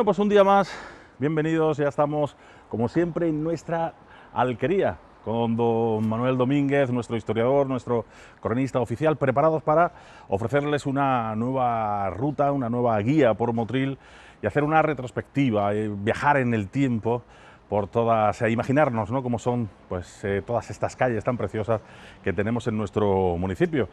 Bueno, pues un día más, bienvenidos, ya estamos como siempre en nuestra alquería con don Manuel Domínguez, nuestro historiador, nuestro cronista oficial, preparados para ofrecerles una nueva ruta, una nueva guía por Motril y hacer una retrospectiva, viajar en el tiempo por todas, imaginarnos, ¿no?, cómo son pues, todas estas calles tan preciosas que tenemos en nuestro municipio.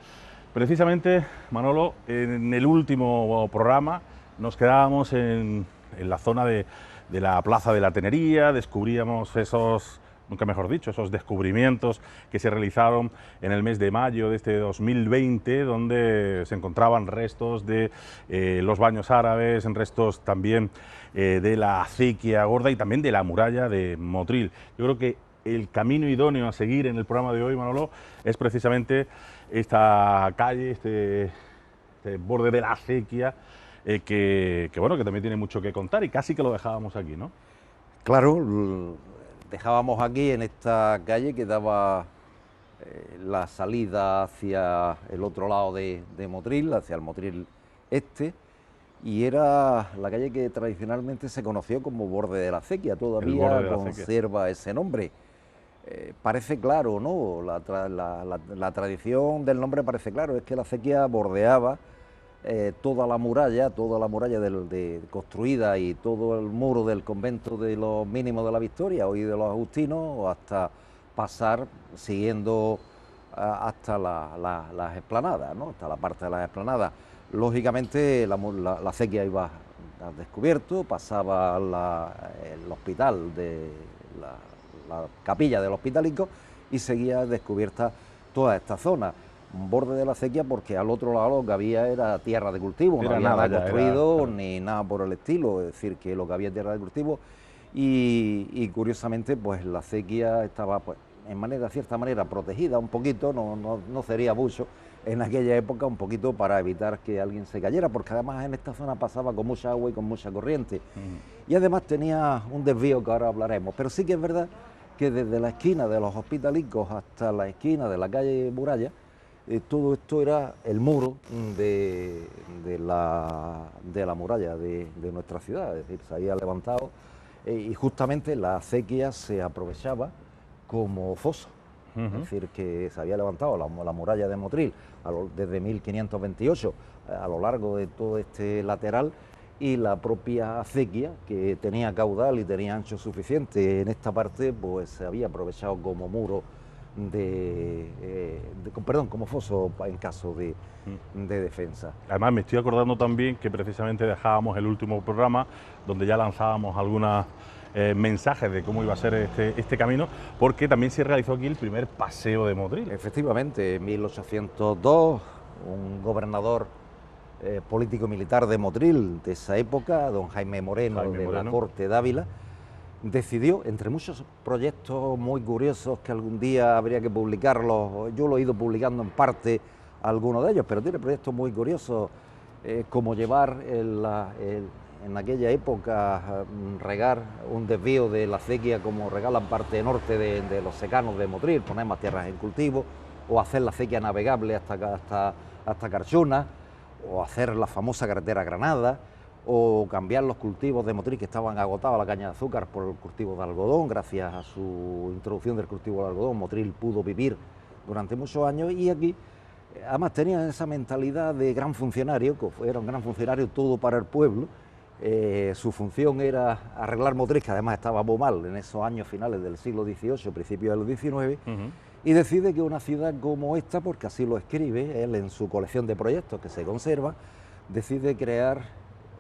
Precisamente, Manolo, en el último programa nos quedábamos en la zona de la Plaza de la Tenería, descubríamos esos, nunca mejor dicho, esos descubrimientos que se realizaron en el mes de mayo de este 2020, donde se encontraban restos de los baños árabes, restos también de la acequia gorda y también de la muralla de Motril. Yo creo que el camino idóneo a seguir en el programa de hoy, Manolo, es precisamente esta calle, este borde de la acequia, que bueno, que también tiene mucho que contar y casi que lo dejábamos aquí, ¿no? Claro, dejábamos aquí en esta calle que daba la salida hacia el otro lado de Motril, hacia el Motril este, y era la calle que tradicionalmente se conoció como Borde de la Acequia, todavía conserva ese nombre. Parece claro, ¿no? La tradición del nombre parece claro, es que la acequia bordeaba toda la muralla construida y todo el muro del convento de los mínimos de la Victoria, hoy de los agustinos, hasta pasar siguiendo hasta las explanadas, ¿no?, hasta la parte de las explanadas. Lógicamente la acequia iba al descubierto, pasaba el hospital de la capilla del Hospitalico y seguía descubierta toda esta zona. Un borde de la acequia porque al otro lado lo que había era tierra de cultivo, no había nada construido ni nada por el estilo, es decir, que lo que había tierra de cultivo y curiosamente pues la acequia estaba pues en cierta manera protegida un poquito, no sería mucho en aquella época, un poquito para evitar que alguien se cayera, porque además en esta zona pasaba con mucha agua y con mucha corriente y además tenía un desvío que ahora hablaremos, pero sí que es verdad que desde la esquina de los Hospitalicos hasta la esquina de la calle Muralla, todo esto era el muro de la muralla de nuestra ciudad, es decir, se había levantado y justamente la acequia se aprovechaba como foso, es decir, que se había levantado la muralla de Motril desde 1528 a lo largo de todo este lateral y la propia acequia, que tenía caudal y tenía ancho suficiente en esta parte, pues se había aprovechado como muro como foso en caso de defensa. Además me estoy acordando también que precisamente dejábamos el último programa donde ya lanzábamos algunos mensajes de cómo iba a ser este camino, porque también se realizó aquí el primer paseo de Motril. Efectivamente, en 1802 un gobernador político-militar de Motril de esa época, don Jaime Moreno, la corte de Ávila, decidió, entre muchos proyectos muy curiosos que algún día habría que publicarlos, yo lo he ido publicando en parte algunos de ellos, pero tiene proyectos muy curiosos, como llevar en aquella época regar un desvío de la acequia como regalan parte norte de los secanos de Motril, poner más tierras en cultivo, o hacer la acequia navegable hasta Carchuna, o hacer la famosa carretera Granada, o cambiar los cultivos de Motril que estaban agotados, la caña de azúcar, por el cultivo de algodón. Gracias a su introducción del cultivo de algodón, Motril pudo vivir durante muchos años y aquí, además, tenían esa mentalidad de gran funcionario, que era un gran funcionario todo para el pueblo. Su función era arreglar Motril, que además estaba muy mal en esos años finales del siglo XVIII, principios del XIX, y decide que una ciudad como esta, porque así lo escribe él en su colección de proyectos que se conserva, decide crear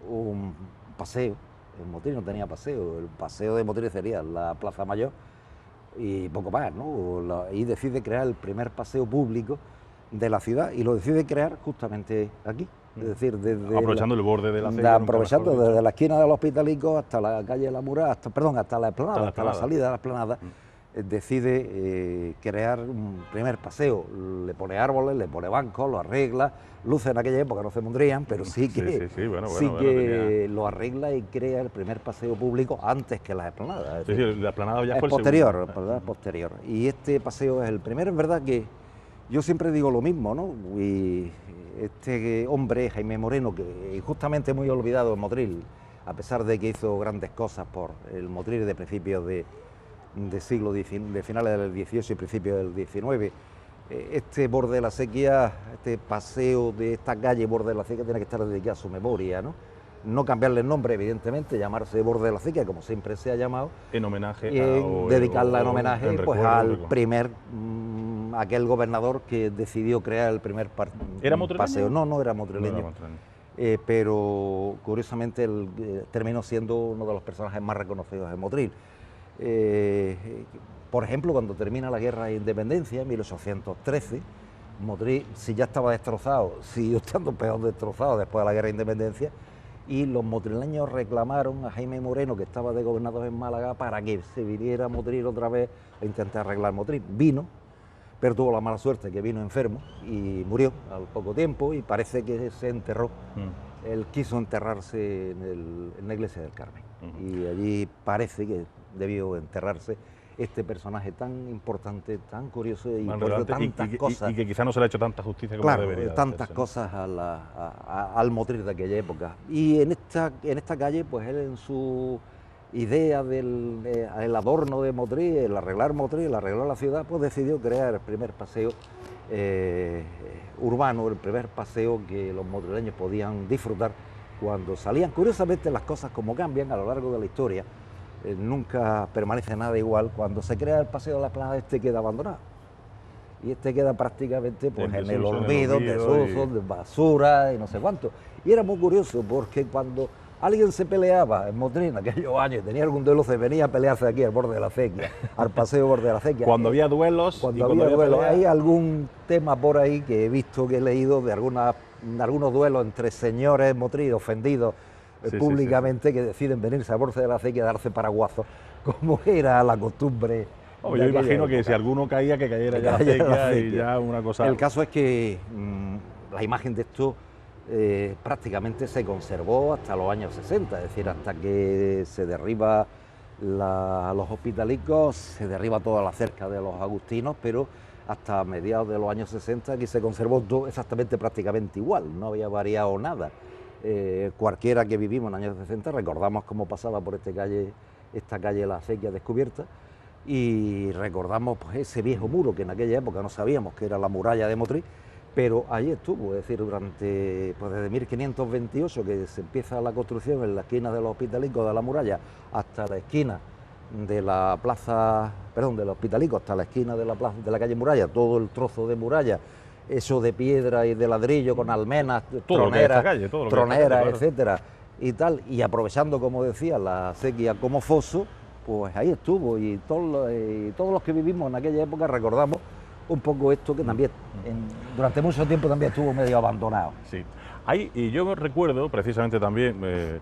un paseo. En Motril no tenía paseo, el paseo de Motril sería la Plaza Mayor y poco más, ¿no? Y decide crear el primer paseo público de la ciudad y lo decide crear justamente aquí, es decir, aprovechando el borde de la acequia, aprovechando desde la esquina del Hospitalico hasta la calle de la Muralla, hasta la explanada, hasta la salida de la explanada. Decide crear un primer paseo, le pone árboles, le pone bancos, lo arregla, luces en aquella época no se pondrían, pero sí que lo arregla y crea el primer paseo público antes que las explanadas. Es decir, la explanada ya fue el posterior. Y este paseo es el primero. Es verdad que yo siempre digo lo mismo, ¿no? Y este hombre, Jaime Moreno, que justamente muy olvidado en Motril, a pesar de que hizo grandes cosas por el Motril de principios de finales del XVIII y principios del XIX, este borde de la Acequia, este paseo de esta calle borde de la Acequia tiene que estar dedicado a su memoria, ¿no? No cambiarle el nombre, evidentemente, llamarse borde de la Acequia, como siempre se ha llamado. En homenaje dedicarla en homenaje pues, al primer, aquel gobernador que decidió crear el primer paseo. No era motrileño. Pero curiosamente él terminó siendo uno de los personajes más reconocidos de Motril. Por ejemplo, cuando termina la Guerra de Independencia, en 1813, Motril, si ya estaba destrozado, siguió estando peor destrozado después de la Guerra de Independencia, y los motrileños reclamaron a Jaime Moreno, que estaba de gobernador en Málaga, para que se viniera a Motril otra vez a intentar arreglar Motril. Vino, pero tuvo la mala suerte que vino enfermo y murió al poco tiempo, y parece que se enterró. Él quiso enterrarse en la iglesia del Carmen, y allí parece que debió enterrarse este personaje tan importante, tan curioso y por tantas cosas. Y que quizá no se le ha hecho tanta justicia como debería. Tantas cosas al Motril de aquella época. Y en esta calle, pues él en su idea del adorno de Motril, el arreglar la ciudad, pues decidió crear el primer paseo urbano, el primer paseo que los motrileños podían disfrutar cuando salían. Curiosamente, las cosas como cambian a lo largo de la historia, nunca permanece nada igual. Cuando se crea el paseo de la Esplanada, este queda abandonado. Y este queda prácticamente pues, en el olvido, desuso, de basura y no sé cuánto. Y era muy curioso porque cuando alguien se peleaba en Motril en aquellos años, tenía algún duelo, se venía a pelearse aquí al borde de la Acequia, al paseo borde de la Acequia. Cuando había duelos. Cuando había duelos. Hay algún tema por ahí que he visto, que he leído de algunos duelos entre señores Motril ofendidos públicamente, que deciden venirse al borde de la Acequia a darse paraguazos, como era la costumbre. Yo imagino época. Que si alguno caía, que cayera ya la Acequia y ya una cosa. El caso es que la imagen de esto prácticamente se conservó hasta los años 60, es decir, hasta que se derriba los hospitalicos, se derriba toda la cerca de los agustinos, pero hasta mediados de los años 60 aquí se conservó todo exactamente prácticamente igual, no había variado nada. Cualquiera que vivimos en los años 60 recordamos cómo pasaba por esta calle La Acequia descubierta, y recordamos pues, ese viejo muro que en aquella época no sabíamos que era la muralla de Motril, pero allí estuvo, es decir, desde 1528 que se empieza la construcción en la esquina de los Hospitalicos de la muralla hasta la esquina de la plaza, de los Hospitalicos hasta la esquina de la calle Muralla, todo el trozo de muralla, eso de piedra y de ladrillo con almenas, troneras, etcétera, y tal, y aprovechando, como decía, la acequia como foso, pues ahí estuvo, y todos los que vivimos en aquella época recordamos un poco esto que también durante mucho tiempo también estuvo medio abandonado. Sí, y yo recuerdo precisamente también,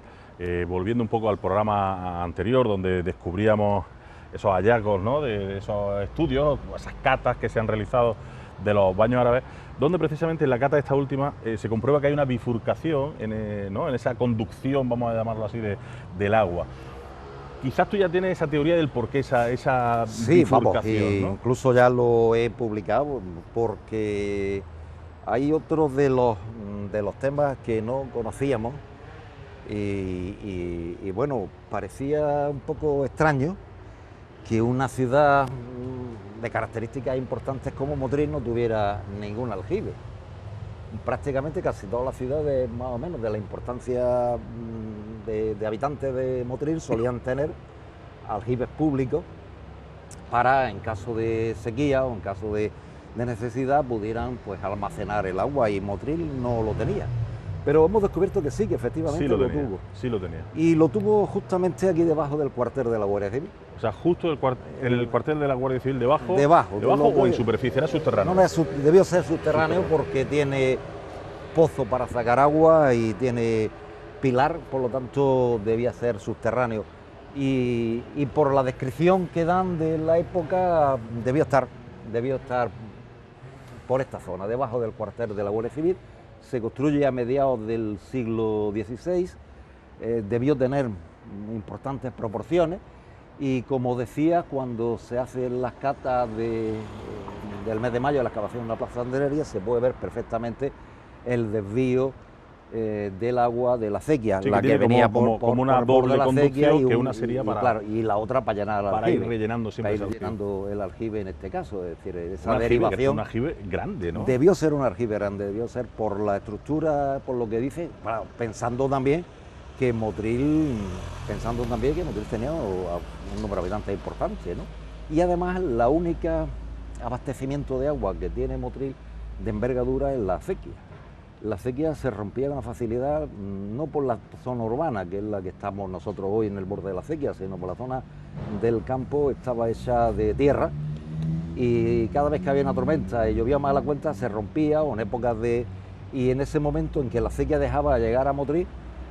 volviendo un poco al programa anterior, donde descubríamos esos hallazgos, ¿no?, de esos estudios, esas catas que se han realizado de los baños árabes, donde precisamente en la cata esta última se comprueba que hay una bifurcación en esa conducción, vamos a llamarlo así, del agua. Quizás tú ya tienes esa teoría del por qué esa bifurcación, ¿no? Incluso ya lo he publicado, porque hay otros de los temas que no conocíamos y bueno, parecía un poco extraño que una ciudad de características importantes como Motril no tuviera ningún aljibe. Prácticamente casi todas las ciudades, más o menos, de la importancia de habitantes de Motril, solían tener aljibes públicos para, en caso de sequía o en caso de necesidad, pudieran pues almacenar el agua, y Motril no lo tenía. Pero hemos descubierto que sí, que efectivamente lo tuvo. Sí lo tenía. Y lo tuvo justamente aquí debajo del cuartel de la Guardia Civil. O sea, justo en el cuartel de la Guardia Civil, debajo o en superficie, era subterráneo. No, debió ser subterráneo porque tiene pozo para sacar agua y tiene pilar, por lo tanto debía ser subterráneo. Y por la descripción que dan de la época, debió estar por esta zona, debajo del cuartel de la Guardia Civil. Se construye a mediados del siglo XVI, debió tener importantes proporciones, y como decía, cuando se hacen las catas del mes de mayo de la excavación de la Plaza de Andrería, se puede ver perfectamente el desvío del agua de la acequia, Sí, la que tiene venía como una por borde doble de la acequia conducción, que una sería para, claro, y la otra para llenar el para aljibe, ir rellenando siempre para ir ese aljibe. llenando el aljibe en este caso, es decir, esa Un derivación. aljibe grande, ¿no? Debió ser un aljibe grande, debió ser por la estructura, por lo que dice, pensando también que Motril tenía un número de habitantes importante, ¿no? Y además la única abastecimiento de agua que tiene Motril de envergadura es la acequia. La acequia se rompía con facilidad, no por la zona urbana, que es la que estamos nosotros hoy en el borde de la acequia, sino por la zona del campo, estaba hecha de tierra, y cada vez que había una tormenta y llovía más a la cuenta se rompía, o en épocas de... Y en ese momento en que la acequia dejaba de llegar a Motril,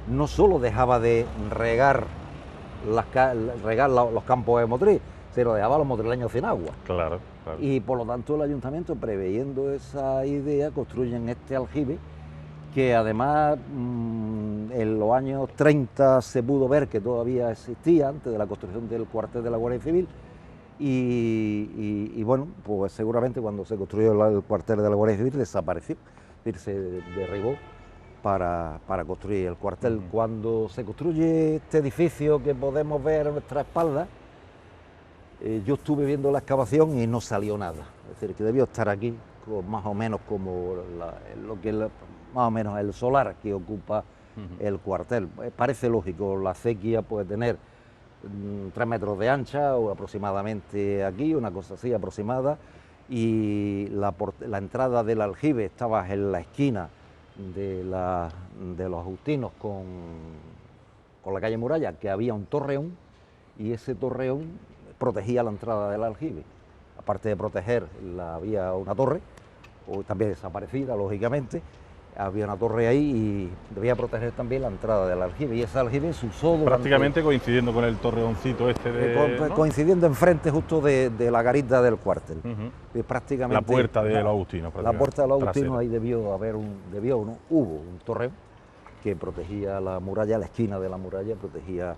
no solo dejaba de regar los campos de Motril, sino dejaba a los motrileños sin agua. Claro, claro. Y por lo tanto el ayuntamiento, preveyendo esa idea, construyen este aljibe, que además en los años 30 se pudo ver que todavía existía antes de la construcción del cuartel de la Guardia Civil. Y bueno, pues seguramente cuando se construyó el cuartel de la Guardia Civil desapareció, es decir, se derribó para construir el cuartel. Cuando se construye este edificio que podemos ver a nuestra espalda, yo estuve viendo la excavación y no salió nada, es decir, que debió estar aquí más o menos como lo que más o menos el solar que ocupa el cuartel. Parece lógico, la acequia puede tener 3 metros de ancha o aproximadamente aquí, una cosa así aproximada, y la entrada del aljibe estaba en la esquina de los Agustinos con la calle Muralla, que había un torreón, y ese torreón protegía la entrada del aljibe. Aparte de proteger, había una torre, también desaparecida, lógicamente. Había una torre ahí y debía proteger también la entrada del aljibe, y ese aljibe se usó prácticamente coincidiendo con el torreoncito este de... ¿no? Coincidiendo enfrente justo de la garita del cuartel. Prácticamente la puerta de los Agustinos. La puerta de los Agustinos, ahí hubo un torreón que protegía la muralla, la esquina de la muralla, protegía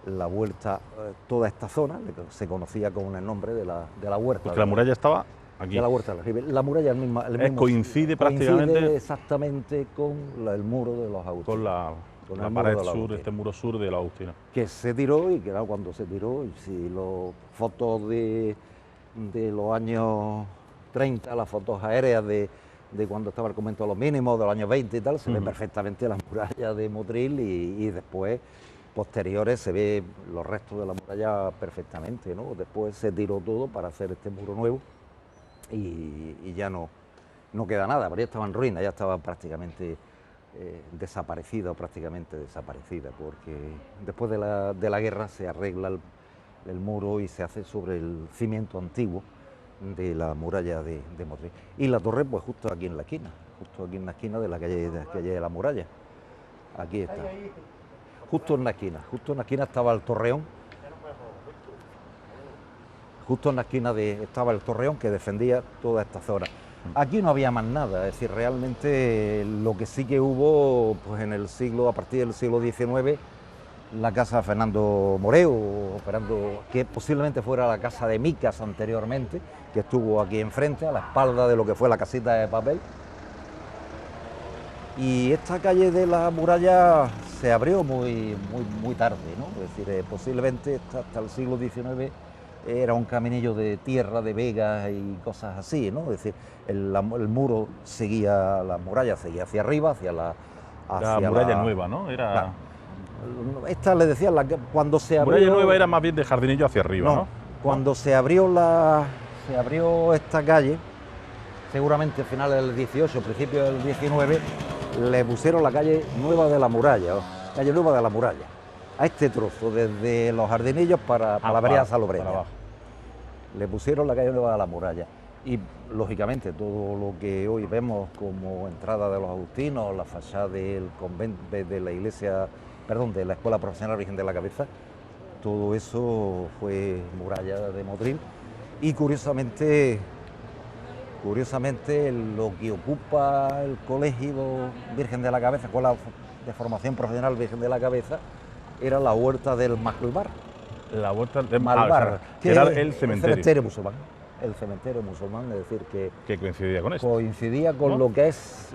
la vuelta, toda esta zona, se conocía con el nombre de la huerta. Porque la muralla estaba aquí. De la huerta del aljibe. La muralla es el mismo coincide prácticamente exactamente con el muro de los Agustinos. Con la pared sur, este muro sur de los Agustinos. Que se tiró, y que era cuando se tiró, y si las fotos de los años 30, las fotos aéreas de cuando estaba el convento de los mínimos, de los años 20 y tal, se ve perfectamente la muralla de Motril, y después, posteriores, se ve los restos de la muralla perfectamente, ¿no? Después se tiró todo para hacer este muro nuevo, y ya no queda nada, pero ya estaba en ruina, ya estaba prácticamente desaparecida, porque después de la guerra se arregla el muro y se hace sobre el cimiento antiguo de la muralla de Motril. Y la torre, pues justo aquí en la esquina de la calle de la muralla. Aquí está. Justo en la esquina estaba el torreón. Justo en la esquina estaba el torreón que defendía toda esta zona. Aquí no había más nada, es decir, realmente lo que sí que hubo, pues a partir del siglo XIX, la casa de Fernando Moreu, que posiblemente fuera la casa de Micas anteriormente, que estuvo aquí enfrente, a la espalda de lo que fue la casita de papel. Y esta calle de la muralla se abrió muy tarde, ¿no? Es decir, posiblemente hasta el siglo XIX era un caminillo de tierra, de vegas y cosas así, ¿no? Es decir, el muro seguía, la muralla seguía hacia arriba, hacia la muralla nueva, ¿no? Era... Esta le decía, cuando se abrió... Muralla nueva era más bien de Jardinillo hacia arriba, ¿no? Cuando se abrió esta calle, seguramente a finales del 18, principios del 19, le pusieron la calle Nueva de la Muralla, calle Nueva de la Muralla, a este trozo, desde los Jardinillos para la vereda Salobreña. Le pusieron la calle Nueva de la Muralla. Y, lógicamente, todo lo que hoy vemos como entrada de los Agustinos, la fachada del convento, de la iglesia, de la Escuela Profesional Virgen de la Cabeza, todo eso fue muralla de Motril. Y curiosamente lo que ocupa el Colegio Virgen de la Cabeza, Escuela de Formación Profesional Virgen de la Cabeza, era la huerta del Malvar. La huerta del Malvar, que era el cementerio. Musulmán. el cementerio musulmán, es decir, que coincidía con esto. Coincidía con ¿no? lo que es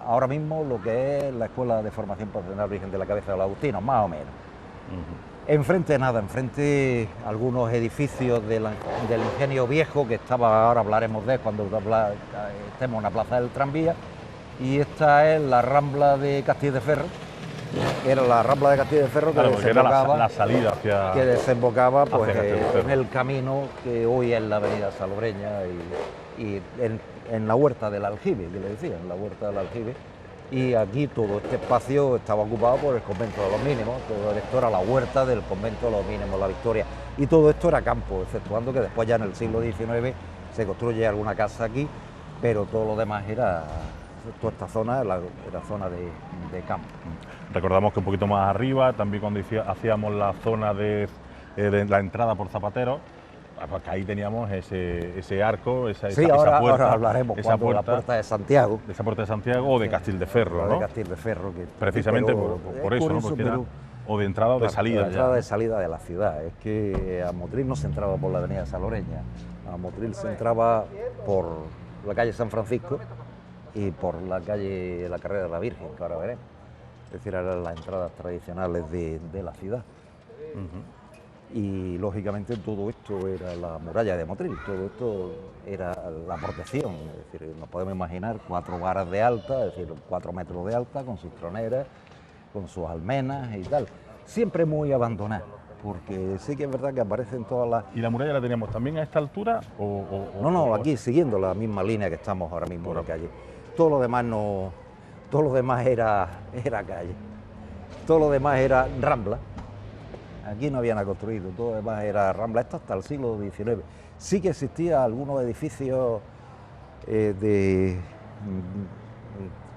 ahora mismo lo que es la Escuela de Formación Profesional Virgen de la Cabeza de los Agustinos, más o menos. Enfrente nada, enfrente algunos edificios del Ingenio Viejo, que estaba, ahora hablaremos de cuando estemos en la Plaza del Tranvía, y esta es la Rambla de Castilleferro, era la Rambla de Castilleferro que desembocaba, era la salida hacia... Que desembocaba pues, en el camino que hoy es la avenida Salobreña y en la huerta del aljibe, que le decía, en la huerta del aljibe. Y aquí todo este espacio estaba ocupado por el convento de los mínimos, todo esto era la huerta del convento de los mínimos, la Victoria, y todo esto era campo, exceptuando que después ya en el siglo XIX se construye alguna casa aquí, pero todo lo demás era, toda esta zona era zona de campo. Recordamos que un poquito más arriba, también cuando hacíamos la zona de la entrada por Zapatero, porque ahí teníamos ese arco, esa puerta. Ahora hablaremos la puerta de Santiago. De esa puerta de Santiago o de Castilleferro, ¿no? De Castilleferro. Precisamente por eso, ¿no? Porque era o de entrada o de salida. De entrada de salida de la ciudad. Es que a Motril no se entraba por la avenida Salobreña, a Motril se entraba por la calle San Francisco y por la calle la Carrera de la Virgen, que ahora veremos. Es decir, eran las entradas tradicionales de la ciudad. Y lógicamente todo esto era la muralla de Motril, todo esto era la protección, es decir, nos podemos imaginar 4 varas de alta, es decir, 4 metros de alta, con sus troneras, con sus almenas y tal, siempre muy abandonada, porque sí que es verdad que aparecen todas las... ¿Y la muralla la teníamos también a esta altura? No, aquí siguiendo la misma línea que estamos ahora mismo en la calle, todo lo demás era calle, todo lo demás era rambla. Aquí no habían construido, todo lo demás era rambla, esto hasta el siglo XIX. Sí que existía algunos edificios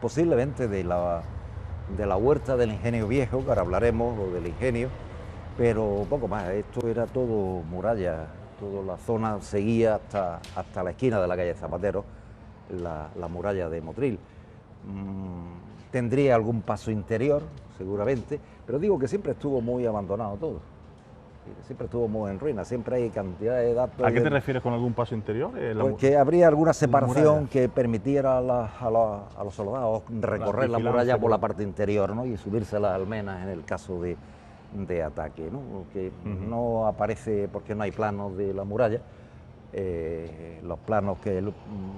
posiblemente de la huerta del Ingenio Viejo, que ahora hablaremos, o del Ingenio, pero poco más, esto era todo muralla, toda la zona seguía hasta la esquina de la calle Zapatero, la muralla de Motril. Tendría algún paso interior, seguramente, pero digo que siempre estuvo muy abandonado todo. Siempre estuvo muy en ruina, siempre hay cantidad de datos... ¿A qué te refieres con algún paso interior? Porque habría alguna separación que permitiera a los soldados recorrer la muralla por la parte interior, ¿no? Y subirse a las almenas en el caso de ataque, ¿no? Que no aparece porque no hay planos de la muralla. Los planos que...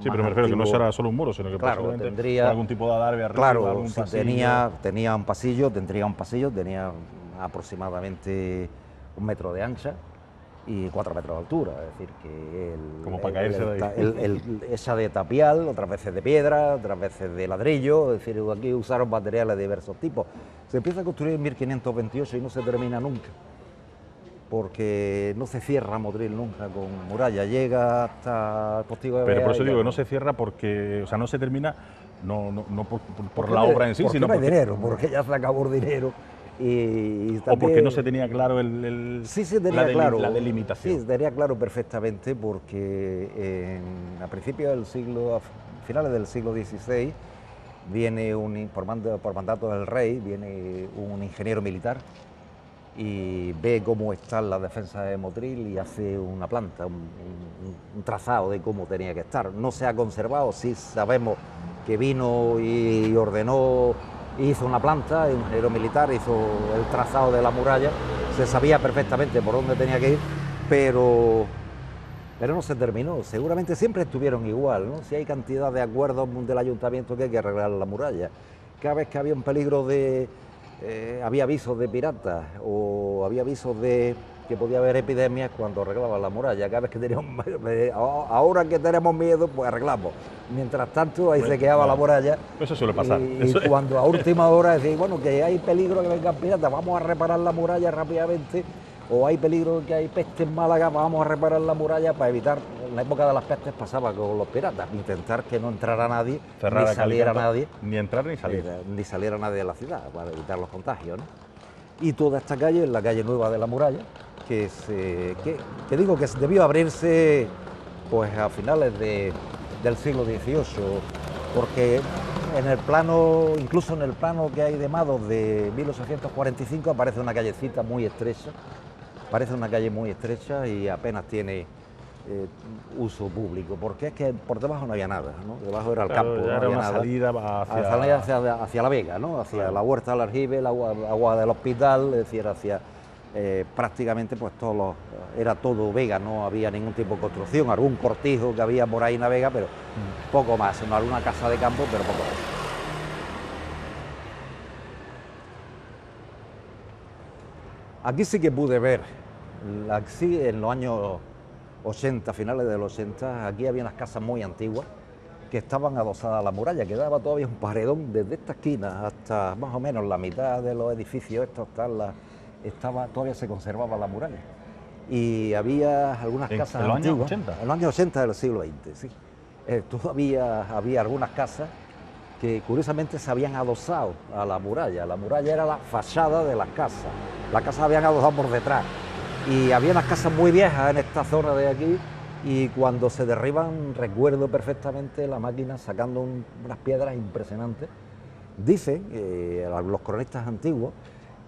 Sí, pero me refiero que no será solo un muro, sino que claro, tendría algún tipo de adarve arriba, claro, algún si pasillo. tenía un pasillo, tenía aproximadamente 1 metro de ancha y 4 metros de altura, es decir, que como para caerse de ahí. Esa de tapial, otras veces de piedra, otras veces de ladrillo, es decir, aquí usaron materiales de diversos tipos. Se empieza a construir en 1528 y no se termina nunca, porque no se cierra Motril nunca con muralla, llega hasta el Postigo de Bea. Pero por eso digo que no se cierra porque, o sea, no se termina, no por la obra en sí, sino no hay dinero, porque ya se acabó el dinero. Y también, o porque no se tenía claro sí se tenía claro, la delimitación. Sí, se tenía claro perfectamente, porque a principios del siglo, a finales del siglo XVI, viene por mandato del rey, viene un ingeniero militar y ve cómo están las defensas de Motril y hace una planta, un trazado de cómo tenía que estar. No se ha conservado, sí sabemos que vino y ordenó, hizo una planta, un ingeniero militar hizo el trazado de la muralla, se sabía perfectamente por dónde tenía que ir, pero no se terminó. Seguramente siempre estuvieron igual, ¿no? Si hay cantidad de acuerdos del ayuntamiento que hay que arreglar la muralla. Cada vez que había un peligro había avisos de piratas o había avisos de que podía haber epidemias cuando arreglaban la muralla. Cada vez que teníamos, ahora que tenemos miedo, pues arreglamos. Mientras tanto, ahí se quedaba la muralla. Eso suele pasar. Y cuando a última hora decís, bueno, que hay peligro que vengan piratas, vamos a reparar la muralla rápidamente, o hay peligro que hay peste en Málaga, vamos a reparar la muralla para evitar. En la época de las pestes pasaba con los piratas, intentar que no entrara nadie, ni saliera nadie. Ni entrar ni salir. Ni saliera nadie de la ciudad, para evitar los contagios, ¿no? Y toda esta calle es la calle nueva de la muralla, que digo que debió abrirse pues a finales del siglo XVIII, porque en el plano, incluso en el plano que hay de Mados de 1845 aparece una callecita muy estrecha, parece una calle muy estrecha y apenas tiene uso público, porque es que por debajo no había nada, ¿no? Debajo era el Claro, campo, ya no era había una nada. salida Hacia la Vega, ¿no? Hacia la Huerta del Aljibe, el agua del hospital, es decir, hacia prácticamente pues era todo Vega, no había ningún tipo de construcción, algún cortijo que había por ahí en la Vega, pero poco más, no alguna casa de campo, pero poco más. Aquí sí que pude ver, aquí en los años 80, finales de los 80, aquí había unas casas muy antiguas que estaban adosadas a la muralla, que daba todavía un paredón desde esta esquina hasta más o menos la mitad de los edificios estos, todavía se conservaba la muralla. Y había algunas casas ¿En los años antiguas, 80? en los años 80 del siglo XX, sí. Todavía había algunas casas que curiosamente se habían adosado a la muralla. La muralla era la fachada de las casas. Las casas habían adosado por detrás. Y había unas casas muy viejas en esta zona de aquí, y cuando se derriban recuerdo perfectamente la máquina sacando unas piedras impresionantes. Dicen los cronistas antiguos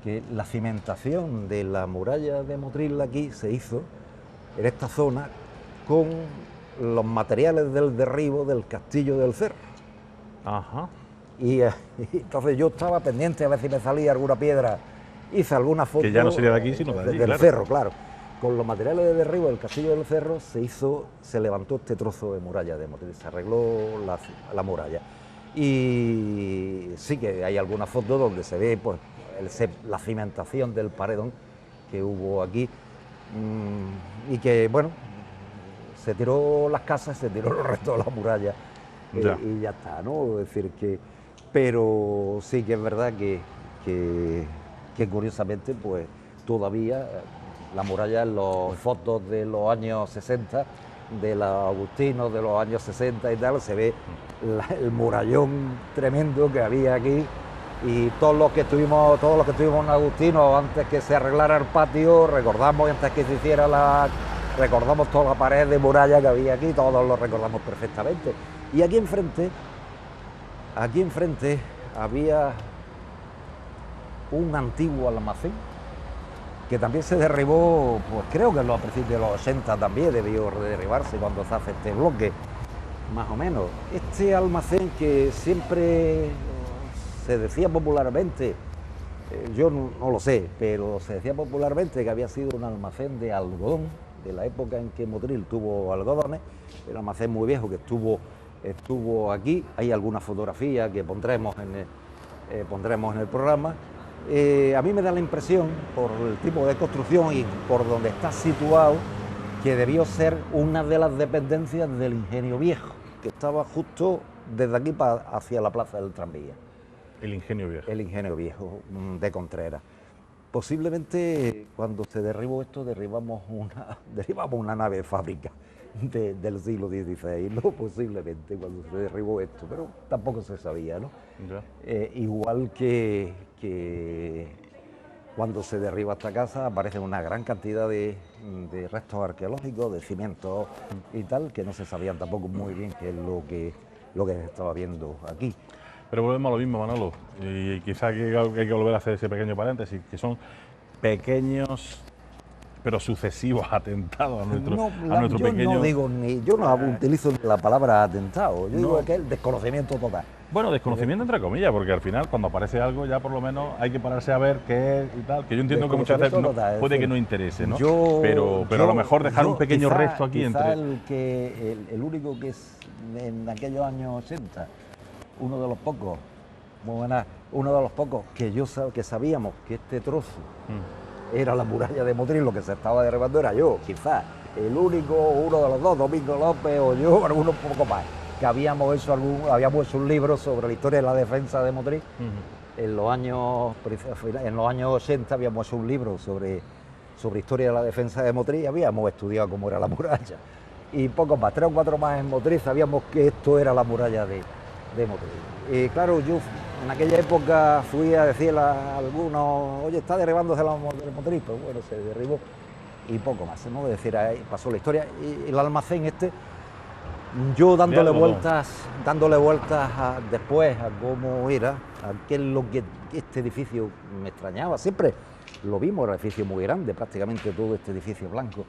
que la cimentación de la muralla de Motril aquí se hizo en esta zona con los materiales del derribo del castillo del Cerro. Ajá. Y entonces yo estaba pendiente a ver si me salía alguna piedra, hice alguna foto. Que ya no sería de aquí, sino de allí, del claro. Cerro, claro. Con los materiales de derribo del castillo del Cerro se levantó este trozo de muralla de Motril, se arregló la muralla. Y sí que hay algunas fotos donde se ve pues, la cimentación del paredón que hubo aquí, y que, bueno, se tiró las casas, se tiró los restos de la muralla, y ya está, ¿no? Es decir, pero sí que es verdad que curiosamente, pues todavía la muralla en las fotos de los años 60, de los agustinos de los años 60 y tal, se ve el murallón tremendo que había aquí. Y todos los que estuvimos en Agustino, antes que se arreglara el patio, recordamos, antes que se hiciera recordamos toda la pared de muralla que había aquí, todos lo recordamos perfectamente. Y aquí enfrente había un antiguo almacén que también se derribó, pues creo que a principios de los 80 también debió derribarse cuando se hace este bloque, más o menos. Este almacén que siempre se decía popularmente, yo no lo sé, pero se decía popularmente que había sido un almacén de algodón, de la época en que Motril tuvo algodones, el almacén muy viejo que estuvo aquí. Hay alguna fotografía que pondremos en el programa. A mí me da la impresión, por el tipo de construcción y por donde está situado, que debió ser una de las dependencias del Ingenio Viejo, que estaba justo desde aquí hacia la plaza del tranvía. El Ingenio Viejo. El Ingenio Viejo de Contreras. Posiblemente cuando se derribó esto derribamos una nave de fábrica del siglo XVI, ¿no? Posiblemente cuando se derribó esto, pero tampoco se sabía, ¿no? Igual que cuando se derriba esta casa aparecen una gran cantidad de restos arqueológicos, de cimientos y tal, que no se sabían tampoco muy bien qué es lo que se estaba viendo aquí. Pero volvemos a lo mismo, Manolo, y quizá hay que volver a hacer ese pequeño paréntesis, que son pequeños pero sucesivos atentados a nuestro pequeño... Yo no utilizo la palabra atentado, yo digo que es el desconocimiento total. Bueno, desconocimiento entre comillas, porque al final cuando aparece algo ya por lo menos hay que pararse a ver qué es y tal, que yo entiendo que muchas veces puede que no interese, ¿no? Pero a lo mejor dejar un pequeño resto aquí entre... El único que es en aquellos años 80, uno de los pocos, que sabíamos que este trozo era la muralla de Motril, lo que se estaba derribando era yo, quizás el único, uno de los dos, Domingo López o yo, algunos poco más, que habíamos hecho un libro sobre la historia de la defensa de Motril. En los años 80 habíamos hecho un libro sobre historia de la defensa de Motril y habíamos estudiado cómo era la muralla. Y poco más, 3 o 4 más en Motril, sabíamos que esto era la muralla de Motril. Y claro, yo en aquella época fui a decirle a algunos, oye, está derribándose la Motril, pero bueno, se derribó y poco más, ¿no? Es decir, ahí pasó la historia. Y el almacén yo dándole vueltas después a cómo era, a qué es lo que este edificio me extrañaba. Siempre lo vimos, era un edificio muy grande, prácticamente todo este edificio blanco.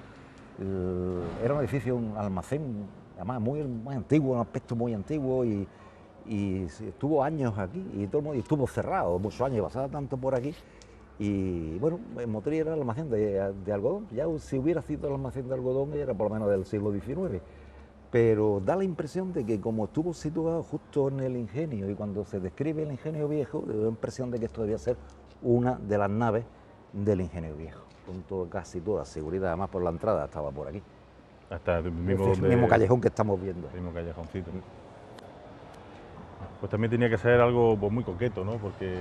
era un edificio, un almacén, además muy antiguo, un aspecto muy antiguo, y estuvo años aquí, y todo el mundo, y estuvo cerrado muchos años, pasaba tanto por aquí. Y bueno, en Motril era el almacén de algodón. Ya si hubiera sido el almacén de algodón era por lo menos del siglo XIX. Pero da la impresión de que como estuvo situado justo en el ingenio, y cuando se describe el ingenio viejo, da la impresión de que esto debía ser una de las naves del ingenio viejo, con casi toda seguridad. Además, por la entrada estaba por aquí. Hasta el mismo callejón que estamos viendo. El mismo callejoncito. Pues también tenía que ser algo pues, muy coqueto, ¿no? Porque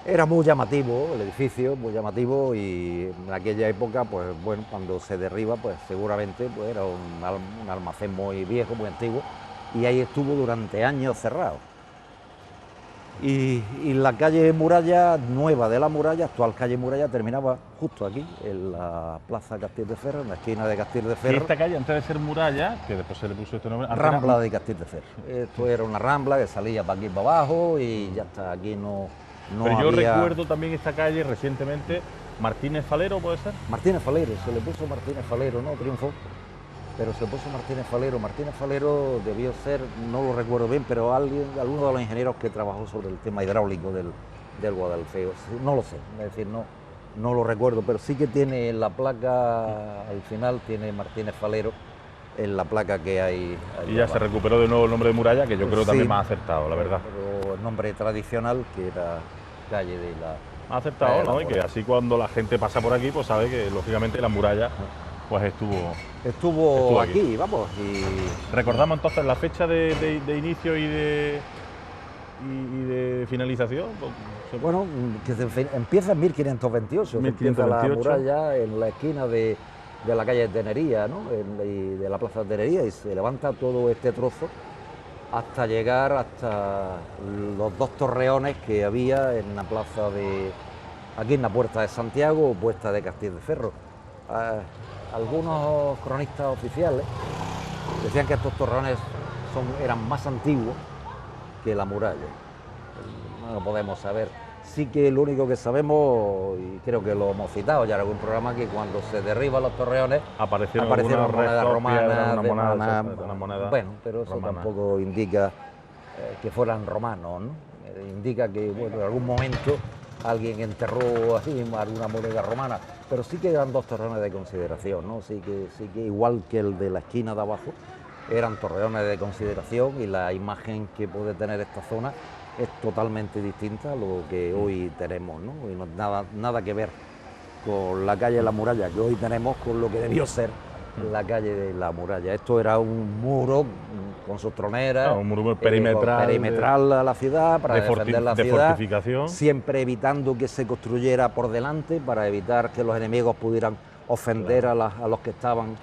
era muy llamativo el edificio, muy llamativo, y en aquella época, pues bueno, cuando se derriba, pues seguramente pues, era un almacén muy viejo, muy antiguo, y ahí estuvo durante años cerrado. Y la calle Muralla, nueva de la Muralla, actual calle Muralla, terminaba justo aquí, en la plaza Castil de Ferro, en la esquina de Castil de Ferro. ¿Y esta calle, antes de ser Muralla, que después se le puso este nombre? Rambla de Castil de Ferro. Esto era una rambla que salía para aquí para abajo y ya está, aquí no pero yo había... recuerdo también esta calle recientemente, Martínez Falero, ¿puede ser? Martínez Falero, se le puso Martínez Falero, no triunfó, pero se puso Martínez Falero. Martínez Falero debió ser, no lo recuerdo bien, pero alguno de los ingenieros que trabajó sobre el tema hidráulico del Guadalfeo, no lo sé, es decir, no lo recuerdo, pero sí que tiene la placa, al final tiene Martínez Falero en la placa que hay. Y ya se recuperó de nuevo el nombre de Muralla, que yo creo también más acertado, la verdad. Pero el nombre tradicional, que era calle de la... Más acertado, ¿no? Y que así cuando la gente pasa por aquí, pues sabe que lógicamente la muralla pues estuvo aquí, vamos. Y ¿recordamos entonces la fecha de inicio y de finalización? Bueno, que empieza en 1528, 1528. La muralla en la esquina de la calle de Tenería, ¿no? Y de la plaza de Tenería, y se levanta todo este trozo hasta llegar hasta los dos torreones que había en la plaza aquí en la Puerta de Santiago o Puerta de Castil de Ferro. Algunos cronistas oficiales decían que estos torreones eran más antiguos que la muralla. No lo podemos saber. Sí que lo único que sabemos, y creo que lo hemos citado ya en algún programa, que cuando se derriban los torreones aparecieron monedas romanas, una moneda bueno, pero eso romana. Tampoco indica que fueran romanos, ¿no? Indica que bueno, en algún momento alguien enterró así alguna moneda romana, pero sí que eran dos torreones de consideración, ¿no? Sí que igual que el de la esquina de abajo, eran torreones de consideración, y la imagen que puede tener esta zona es totalmente distinta a lo que hoy tenemos, ¿no? Y nada que ver con la calle de la Muralla que hoy tenemos con lo que debió ser la calle de la Muralla. Esto era un muro con sus troneras, un muro perimetral a la ciudad, para defender la ciudad, fortificación, siempre evitando que se construyera por delante, para evitar que los enemigos pudieran ofender a los que estaban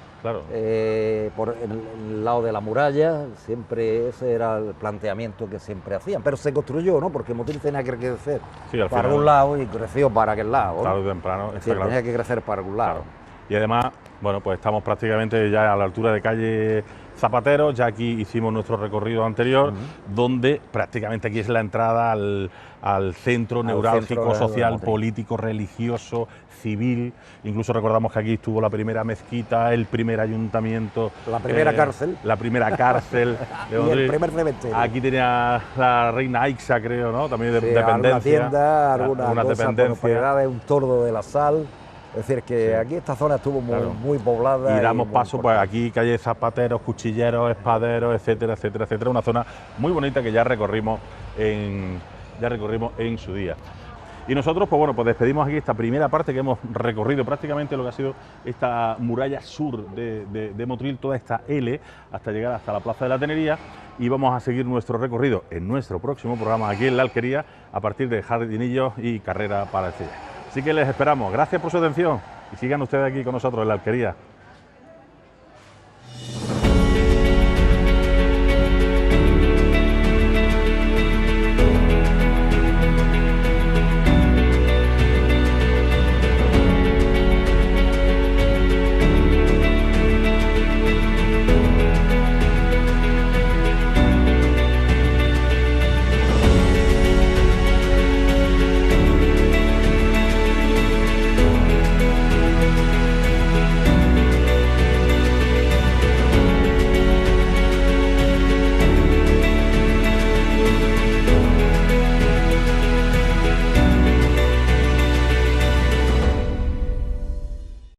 por el lado de la muralla. Siempre ese era el planteamiento que siempre hacían, pero se construyó, ¿no? Porque Motril tenía que crecer para un lado y creció para aquel lado, ¿no? Tarde o temprano, tenía que crecer para un lado. Y además, bueno, pues estamos prácticamente ya a la altura de calle Zapatero. Ya aquí hicimos nuestro recorrido anterior, donde prácticamente aquí es la entrada al centro neurálgico, social, político, religioso, civil. Incluso recordamos que aquí estuvo la primera mezquita, el primer ayuntamiento, la primera cárcel. La primera cárcel. Y el primer cementerio. Aquí tenía la reina Aixa, creo, ¿no? También de dependencia. Alguna tienda, alguna dependencia. De un tordo de la sal. Es decir, que aquí esta zona estuvo muy poblada. Y damos paso, pues aquí calle Zapateros, Cuchilleros, Espaderos, etcétera, etcétera, etcétera. Una zona muy bonita que ya recorrimos en su día. Y nosotros, pues bueno, pues despedimos aquí esta primera parte que hemos recorrido prácticamente lo que ha sido esta muralla sur de Motril, toda esta L, hasta llegar hasta la Plaza de la Tenería, y vamos a seguir nuestro recorrido en nuestro próximo programa aquí en La Alquería, a partir de Jardinillos y Carrera para el Cella. Así que les esperamos. Gracias por su atención y sigan ustedes aquí con nosotros en La Alquería.